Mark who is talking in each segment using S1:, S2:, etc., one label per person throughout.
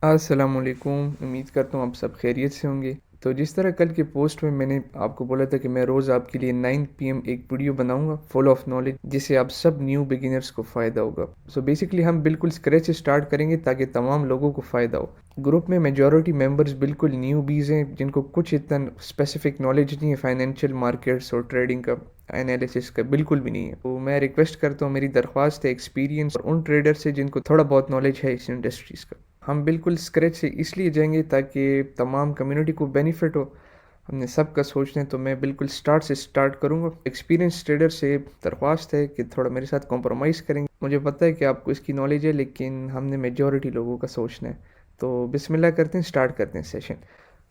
S1: अस्सलामुअलैकुम। उम्मीद करता हूँ आप सब खैरियत से होंगे। तो जिस तरह कल के पोस्ट में मैंने आपको बोला था कि मैं रोज़ आपके लिए 9 पीएम एक वीडियो बनाऊंगा फुल ऑफ नॉलेज, जिससे आप सब न्यू बिगिनर्स को फ़ायदा होगा। सो बेसिकली हम बिल्कुल स्क्रैच से स्टार्ट करेंगे ताकि तमाम लोगों को फ़ायदा हो। ग्रुप में मेजॉरिटी मेंबर्स बिल्कुल न्यू बीज हैं जिनको कुछ इतना स्पेसिफिक नॉलेज नहीं है फाइनेंशियल मार्केट्स और ट्रेडिंग का, एनालिसिस का बिल्कुल भी नहीं है। तो मैं रिक्वेस्ट करता हूँ, मेरी दरख्वास्त है एक्सपीरियंस और उन ट्रेडर से जिनको थोड़ा बहुत नॉलेज है इस इंडस्ट्रीज़ का। हम बिल्कुल स्क्रैच से इसलिए जाएंगे ताकि तमाम कम्युनिटी को बेनिफिट हो। हमने सबका सोचना है, तो मैं बिल्कुल स्टार्ट से स्टार्ट करूंगा। एक्सपीरियंस ट्रेडर से दरख्वास्त है कि थोड़ा मेरे साथ कॉम्प्रोमाइज़ करेंगे। मुझे पता है कि आपको इसकी नॉलेज है, लेकिन हमने मेजॉरिटी लोगों का सोचना है। तो बिस्मिल्लाह करते हैं, स्टार्ट करते हैं सेशन।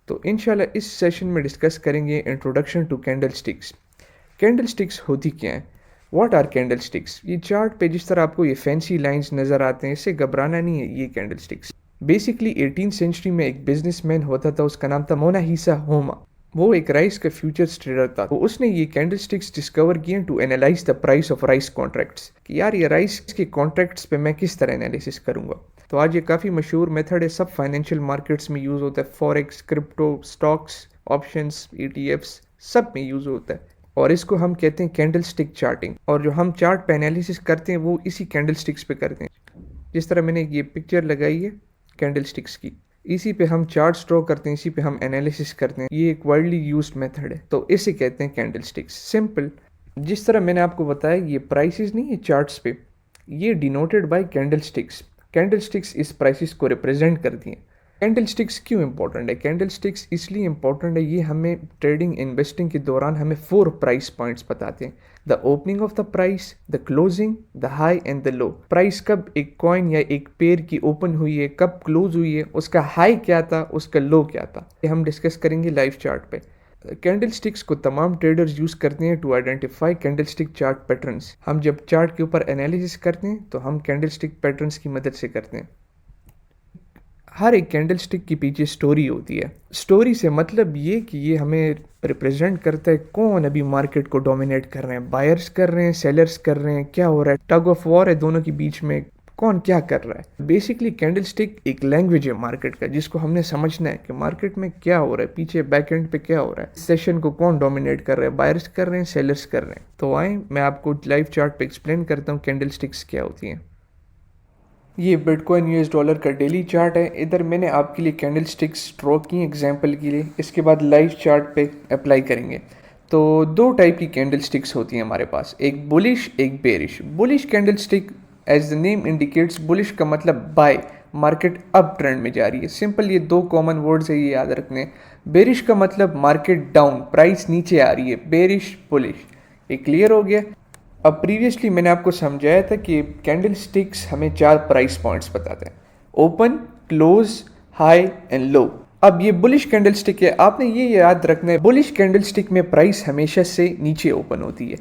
S1: तो इंशाल्लाह इस सेशन में डिस्कस करेंगे introduction to candlesticks. Candlesticks होती क्या है? What are candlesticks? ये चार्ट पे जिस तरह आपको ये फैंसी लाइंस नज़र आते हैं, इससे घबराना नहीं है। ये candle sticks basically 18th century में एक बिजनेसमैन होता था, उसका नाम था मोनाहिसा होमा। वो एक राइस का फ्यूचर्स ट्रेडर था। तो उसने ये कैंडल स्टिक्स डिस्कवर किए to analyse the price of rice contracts, कि यार ये राइस के कॉन्ट्रैक्ट्स पे मैं किस तरह एनालिसिस करूंगा। तो आज ये काफ़ी मशहूर मेथड है, सब फाइनेंशियल मार्केट्स में यूज़ होता है। Forex, crypto, stocks, options, ETFs, सब में यूज़ होता है। और इसको हम कहते हैं कैंडल स्टिक चार्टिंग। और जो हम चार्ट पे एनालिसिस करते हैं वो इसी कैंडल स्टिक्स पे करते हैं। जिस तरह मैंने ये पिक्चर लगाई है कैंडल स्टिक्स की, इसी पे हम चार्ट्स ड्रॉ करते हैं, इसी पे हम एनालिसिस करते हैं। ये एक वाइडली यूज्ड मेथड है, तो इसे कहते हैं कैंडल स्टिक्स। सिंपल। जिस तरह मैंने आपको बताया, ये प्राइसेस नहीं है चार्ट्स पे, ये denoted by candle sticks. Candle sticks इस प्राइसेस को रिप्रेजेंट करती हैं। कैंडल स्टिक्स क्यों इंपॉर्टेंट है? कैंडल स्टिक्स इसलिए इंपॉर्टेंट है, ये हमें ट्रेडिंग इन्वेस्टिंग के दौरान हमें 4 प्राइस पॉइंट्स बताते हैं। The opening of the price, the closing, the high and the low. Price कब एक कॉइन या एक पेयर की ओपन हुई है, कब क्लोज हुई है, उसका हाई क्या था, उसका लो क्या था, ये हम डिस्कस करेंगे लाइव चार्ट पे। कैंडल स्टिक्स को तमाम ट्रेडर्स यूज करते हैं to identify candlestick chart patterns. हम जब चार्ट के ऊपर एनालिसिस करते हैं तो हम कैंडल स्टिक पैटर्न्स की मदद से करते हैं। हर एक कैंडल स्टिक के पीछे स्टोरी होती है। स्टोरी से मतलब ये कि ये हमें रिप्रेजेंट करता है कौन अभी मार्केट को डोमिनेट कर रहे हैं, बायर्स कर रहे हैं, सेलर्स कर रहे हैं, क्या हो रहा है, टग ऑफ वॉर है दोनों के बीच में, कौन क्या कर रहा है। बेसिकली कैंडल स्टिक एक लैंग्वेज है मार्केट का, जिसको हमने समझना है कि मार्केट में क्या हो रहा है, पीछे बैक एंड पे क्या हो रहा है, सेशन को कौन डोमिनेट कर रहा है, बायर्स कर रहे हैं, सेलर्स कर रहे हैं। तो आए मैं आपको लाइव चार्ट पे एक्सप्लेन करता हूँ कैंडल स्टिक्स क्या होती हैं। ये बिटकॉइन यूएस डॉलर का डेली चार्ट है। इधर मैंने आपके लिए कैंडल स्टिक्स ड्रॉ की एग्जांपल के लिए, इसके बाद लाइव चार्ट पे अप्लाई करेंगे। तो दो टाइप की कैंडल स्टिक्स होती हैं हमारे पास, एक बुलिश एक bearish. Bullish candlestick as the name indicates, bullish का मतलब बाय, मार्केट अप ट्रेंड में जा रही है। सिंपल, ये दो कॉमन वर्ड्स है, ये याद रखने। बेरिश का मतलब मार्केट डाउन, प्राइस नीचे आ रही है। बेरिश, बुलिश, ये क्लियर हो गया। अब प्रीवियसली मैंने आपको समझाया था कि कैंडल स्टिक्स हमें 4 प्राइस पॉइंट्स बताते हैं, open, close, high and low. अब ये बुलिश कैंडल स्टिक है, आपने ये याद रखना है, बुलिश कैंडल स्टिक में प्राइस हमेशा से नीचे ओपन होती है।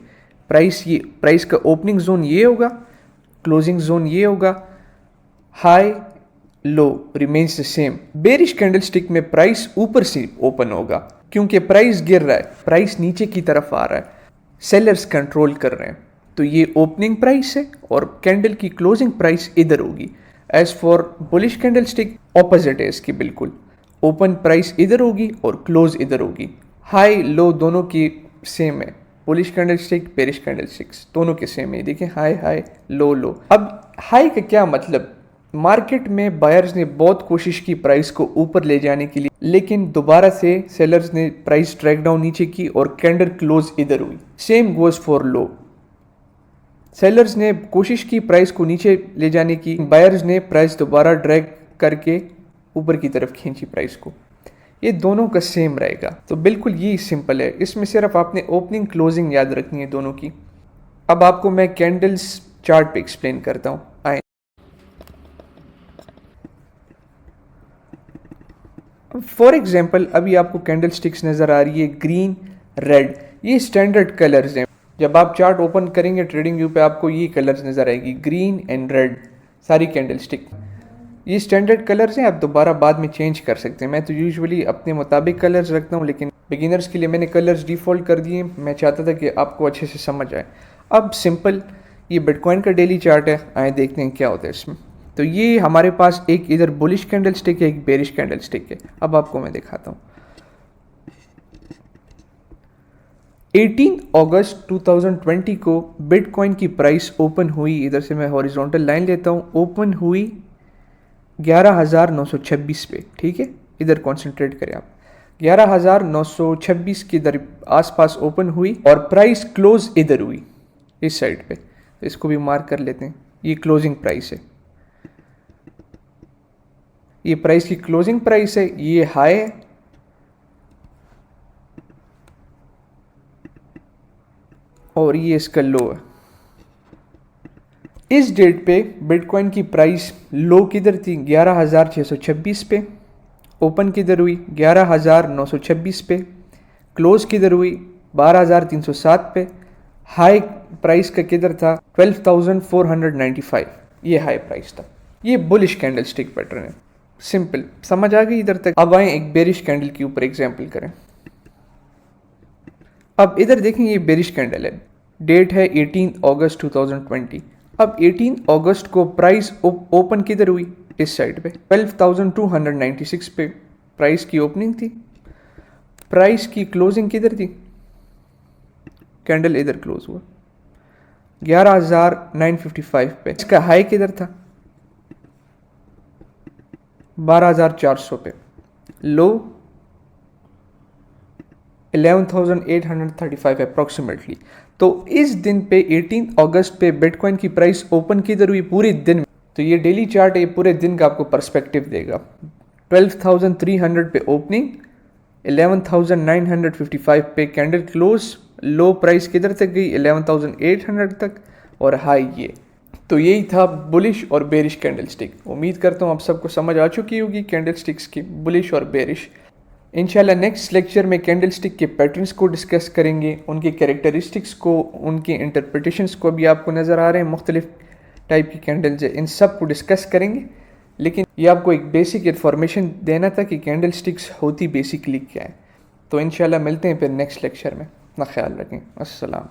S1: प्राइस का ओपनिंग जोन ये होगा, क्लोजिंग जोन ये होगा, high low remains the same. Bearish candle stick में प्राइस ऊपर से ओपन होगा, क्योंकि प्राइस गिर रहा है, प्राइस नीचे की तरफ आ रहा है, सेलर्स कंट्रोल कर रहे हैं। तो ये ओपनिंग प्राइस है और कैंडल की क्लोजिंग प्राइस इधर होगी। As for bullish candlestick opposite है इसकी बिल्कुल, ओपन प्राइस इधर होगी और क्लोज इधर होगी। हाई लो दोनों की सेम है, bullish candle stick, bearish candle sticks दोनों के सेम है। देखिए हाई हाई, लो लो। अब हाई का क्या मतलब? मार्केट में बायर्स ने बहुत कोशिश की प्राइस को ऊपर ले जाने के लिए, लेकिन दोबारा से सेलर्स ने प्राइस ट्रैक डाउन नीचे की और कैंडल क्लोज इधर हुई। Same goes for low, sellers ने कोशिश की प्राइस को नीचे ले जाने की, बायर्स ने प्राइस दोबारा ड्रैग करके ऊपर की तरफ खींची प्राइस को। ये दोनों का सेम रहेगा। तो बिल्कुल ये सिंपल है, इसमें सिर्फ आपने ओपनिंग क्लोजिंग याद रखनी है दोनों की। अब आपको मैं कैंडल्स चार्ट पे एक्सप्लेन करता हूँ, आए। फॉर एग्जाम्पल अभी आपको कैंडल स्टिक्स नज़र आ रही है, ग्रीन, रेड, ये स्टैंडर्ड कलर्स हैं। जब आप चार्ट ओपन करेंगे ट्रेडिंग व्यू पे, आपको ये कलर्स नज़र आएगी, ग्रीन एंड रेड, सारी कैंडल स्टिक। ये स्टैंडर्ड कलर्स हैं, आप दोबारा बाद में चेंज कर सकते हैं। मैं तो यूजुअली अपने मुताबिक कलर्स रखता हूँ, लेकिन बिगिनर्स के लिए मैंने कलर्स डिफ़ॉल्ट कर दिए। मैं चाहता था कि आपको अच्छे से समझ आए। अब सिंपल, ये बिटकॉइन का डेली चार्ट है, आए देखते हैं क्या होता है इसमें। तो ये हमारे पास एक इधर बुलिश कैंडल स्टिक है, एक बेरिश कैंडल स्टिक है। अब आपको मैं दिखाता हूँ। 18 अगस्त 2020 को बिटकॉइन की प्राइस ओपन हुई, इधर से मैं हॉरिजॉन्टल लाइन लेता हूँ, ओपन हुई 11,926 पे, ठीक है। इधर कंसंट्रेट करें आप, 11,926 के इधर आसपास ओपन हुई और प्राइस क्लोज इधर हुई इस साइड पे। तो इसको भी मार्क कर लेते हैं, ये क्लोजिंग प्राइस है, ये प्राइस की क्लोजिंग प्राइस है, ये हाई है और ये इसका लो है। इस डेट पे बिटकॉइन की प्राइस लो किधर थी, 11,626 पे, ओपन किधर हुई 11,926 पे, क्लोज किधर हुई 12,307 पे, हाई प्राइस का किधर था 12,495, ये हाई प्राइस था। ये बुलिश कैंडल स्टिक पैटर्न है, सिंपल समझ आ गई इधर तक। अब आए एक बेरिश कैंडल के ऊपर एग्जाम्पल करें। अब इधर देखें, ये बेरिश कैंडल है, डेट है 18 अगस्त 2020। अब 18 अगस्त को प्राइस ओपन किधर हुई, इस साइड पे 12,296 पे प्राइस की ओपनिंग थी, प्राइस की क्लोजिंग किधर थी, कैंडल इधर क्लोज हुआ 11,955 पे। इसका हाई किधर था 12,400 पे, लो 11,835 अप्रॉक्सीमेटली। तो इस दिन पे 18 अगस्त पे बिटकॉइन की प्राइस ओपन किधर हुई पूरे दिन में। तो ये डेली चार्ट है, पूरे दिन का आपको पर्सपेक्टिव देगा। 12,300 पे ओपनिंग, 11,955 पे कैंडल क्लोज, लो प्राइस किधर तक गई 11,800 तक और हाई ये। तो यही था बुलिश और बेरिश कैंडल स्टिक। उम्मीद करता हूँ आप सबको समझ आ चुकी होगी कैंडल स्टिक्स की, बुलिश और बेरिश। इंशाल्लाह नेक्स्ट लेक्चर में कैंडल स्टिक के पैटर्न्स को डिस्कस करेंगे, उनकी कैरेक्टरिस्टिक्स को, उनकी इंटरप्रिटेशंस को भी आपको नज़र आ रहे हैं, मुख्तलिफ टाइप की कैंडल्स है, इन सब को डिस्कस करेंगे। लेकिन ये आपको एक बेसिक इन्फॉर्मेशन देना था कि कैंडल स्टिक्स होती बेसिकली क्या है। तो इंशाल्लाह मिलते हैं फिर नेक्स्ट लेक्चर में, अपना ख्याल रखें। अस्सलाम।